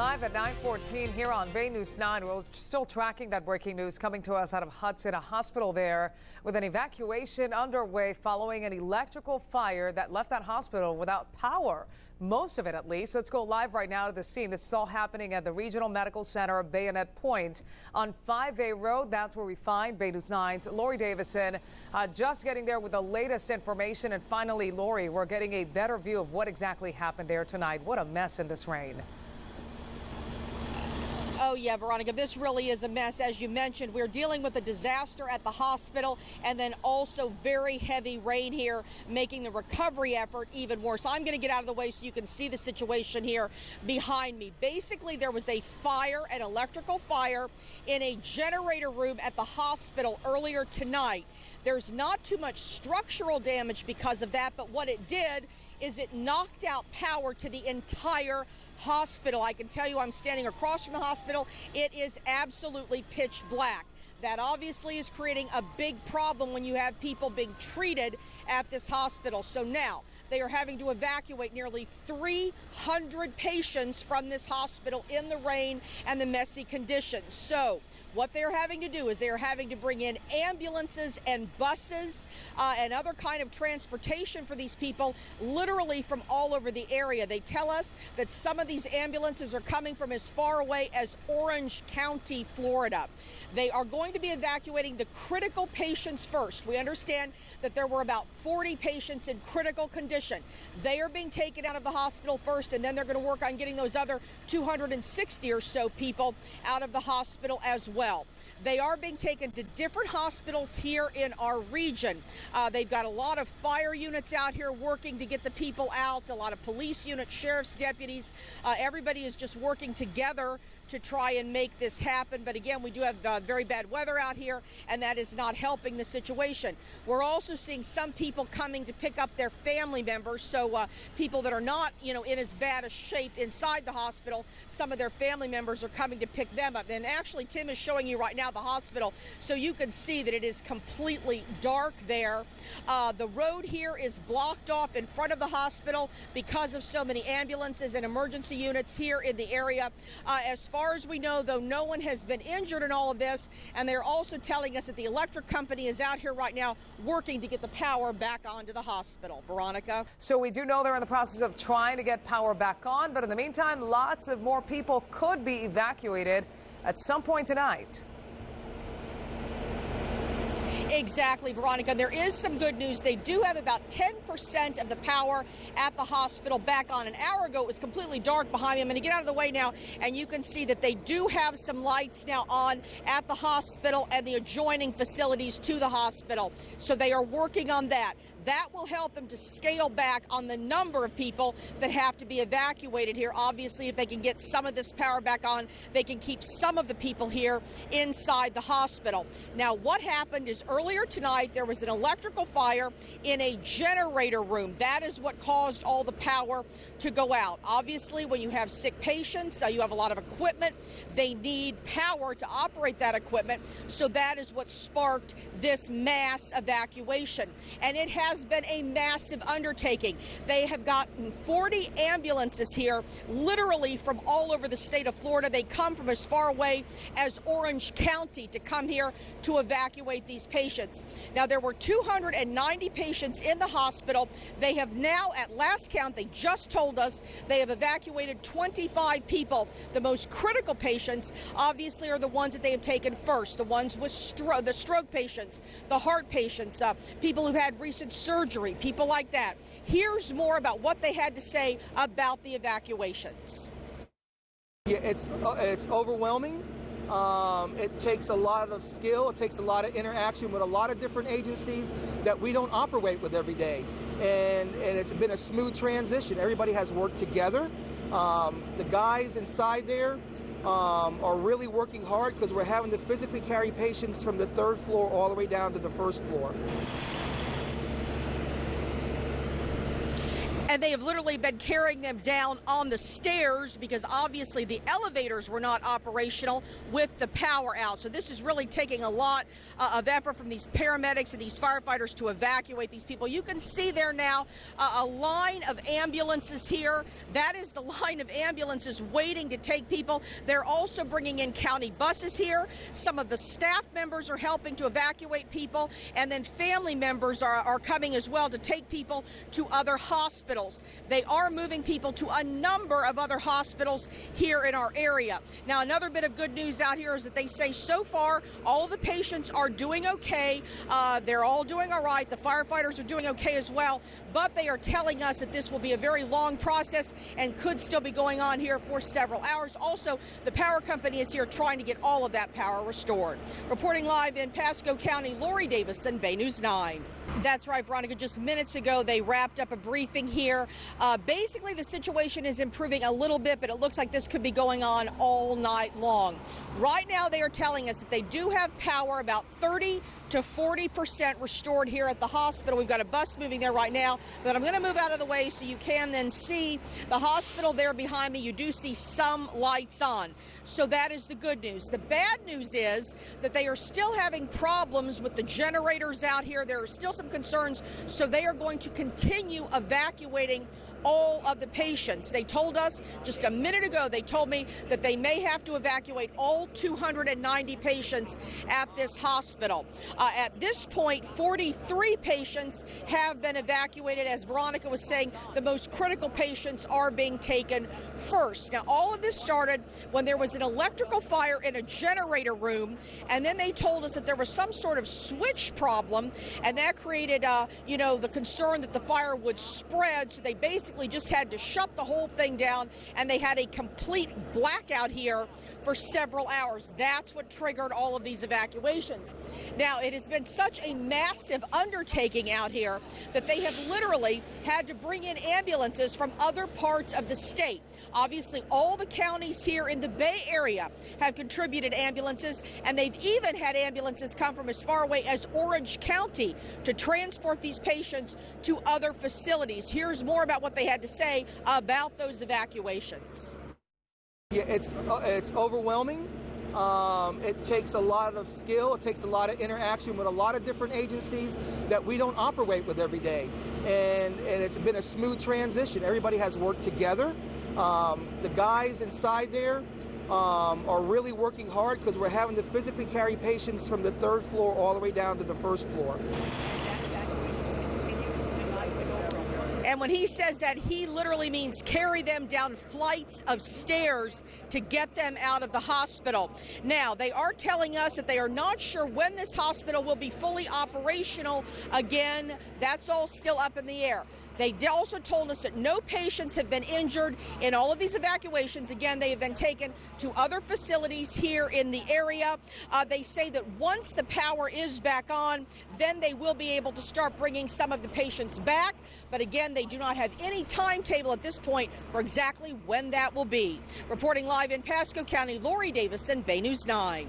Live at 9:14 here on Bay News 9. We're still tracking that breaking news coming to us out of Hudson, a hospital there with an evacuation underway following an electrical fire that left that hospital without power. Most of it, at least. Let's go live right now to the scene. This is all happening at the Regional Medical Center Bayonet Point on 5A Road. That's where we find Bay News 9's Lori Davison just getting there with the latest information. And finally, Lori, we're getting a better view of what exactly happened there tonight. What a mess in this rain. Oh, yeah, Veronica, this really is a mess. As you mentioned, we're dealing with a disaster at the hospital and then also very heavy rain here, making the recovery effort even worse. I'm going to get out of the way so you can see the situation here behind me. Basically, there was a fire, an electrical fire, in a generator room at the hospital earlier tonight. There's not too much structural damage because of that, but what it did is it knocked out power to the entire hospital. I can tell you, I'm standing across from the hospital. It is absolutely pitch black. That obviously is creating a big problem when you have people being treated at this hospital. So now they are having to evacuate nearly 300 patients from this hospital in the rain and the messy conditions. So what they're having to do is they're having to bring in ambulances and buses and other kind of transportation for these people, literally from all over the area. They tell us that some of these ambulances are coming from as far away as Orange County, Florida. They are going to be evacuating the critical patients first. We understand that there were about 40 patients in critical condition. They are being taken out of the hospital first, and then they're going to work on getting those other 260 or so people out of the hospital as well. They are being taken to different hospitals here in our region. They've got a lot of fire units out here working to get the people out, a lot of police units, sheriff's deputies. Everybody is just working together to try and make this happen. But again, we do have very bad weather out here, and that is not helping the situation. We're also seeing some people coming to pick up their family members. So people that are not, in as bad a shape inside the hospital, some of their family members are coming to pick them up. And actually, Tim is showing you right now the hospital, so you can see that it is completely dark there. The road here is blocked off in front of the hospital because of so many ambulances and emergency units here in the area. As far as we know, though, no one has been injured in all of this, and they're also telling us that the electric company is out here right now working to get the power back onto the hospital. Veronica? So we do know they're in the process of trying to get power back on, but in the meantime, lots of more people could be evacuated at some point tonight. Exactly, Veronica. There is some good news. They do have about 10% of the power at the hospital back on. An hour ago, it was completely dark behind me. I'm going to get out of the way now, and you can see that they do have some lights now on at the hospital and the adjoining facilities to the hospital. So they are working on that. That will help them to scale back on the number of people that have to be evacuated here. Obviously, if they can get some of this power back on, they can keep some of the people here inside the hospital. Now, what happened is earlier tonight, there was an electrical fire in a generator room. That is what caused all the power to go out. Obviously, when you have sick patients, you have a lot of equipment. They need power to operate that equipment. So that is what sparked this mass evacuation. And it has been a massive undertaking. They have gotten 40 ambulances here, literally from all over the state of Florida. They come from as far away as Orange County to come here to evacuate these patients. Now, there were 290 patients in the hospital. They have now, at last count, they just told us they have evacuated 25 people. The most critical patients, obviously, are the ones that they have taken first, the ones with the stroke patients, the heart patients, people who had recent surgery, people like that. Here's more about what they had to say about the evacuations. Yeah, it's overwhelming. It takes a lot of skill. It takes a lot of interaction with a lot of different agencies that we don't operate with every day. And it's been a smooth transition. Everybody has worked together. The guys inside there are really working hard because we're having to physically carry patients from the 3rd floor all the way down to the 1st floor. And they have literally been carrying them down on the stairs because obviously the elevators were not operational with the power out. So this is really taking a lot of effort from these paramedics and these firefighters to evacuate these people. You can see there now a line of ambulances here. That is the line of ambulances waiting to take people. They're also bringing in county buses here. Some of the staff members are helping to evacuate people, and then family members are coming as well to take people to other hospitals. They are moving people to a number of other hospitals here in our area. Now, another bit of good news out here is that they say so far all of the patients are doing okay. They're all doing all right. The firefighters are doing okay as well, but they are telling us that this will be a very long process and could still be going on here for several hours. Also, the power company is here trying to get all of that power restored. Reporting live in Pasco County, Lori Davison, Bay News 9. That's right, Veronica. Just minutes ago, they wrapped up a briefing here. Basically, the situation is improving a little bit, but it looks like this could be going on all night long. Right now, they are telling us that they do have power, about 30 to 40% restored here at the hospital. We've got a bus moving there right now, but I'm going to move out of the way so you can then see the hospital there behind me. You do see some lights on. So that is the good news. The bad news is that they are still having problems with the generators out here. There are still some concerns, so they are going to continue evacuating all of the patients. They told us just a minute ago, they told me that they may have to evacuate all 290 patients at this hospital. At this point, 43 patients have been evacuated. As Veronica was saying, the most critical patients are being taken first. Now, all of this started when there was an electrical fire in a generator room, and then they told us that there was some sort of switch problem, and that created, the concern that the fire would spread. So they basically just had to shut the whole thing down, and they had a complete blackout here for several hours. That's what triggered all of these evacuations. Now, it has been such a massive undertaking out here that they have literally had to bring in ambulances from other parts of the state. Obviously, all the counties here in the Bay Area have contributed ambulances, and they've even had ambulances come from as far away as Orange County to transport these patients to other facilities. Here's more about what they had to say about those evacuations. Yeah, it's overwhelming. It takes a lot of skill. It takes a lot of interaction with a lot of different agencies that we don't operate with every day. And it's been a smooth transition. Everybody has worked together. The guys inside there are really working hard because we're having to physically carry patients from the third floor all the way down to the first floor. And when he says that, he literally means carry them down flights of stairs to get them out of the hospital. Now, they are telling us that they are not sure when this hospital will be fully operational again. That's all still up in the air. They also told us that no patients have been injured in all of these evacuations. Again, they have been taken to other facilities here in the area. They say that once the power is back on, then they will be able to start bringing some of the patients back. But again, they do not have any timetable at this point for exactly when that will be. Reporting live in Pasco County, Lori Davison, Bay News 9.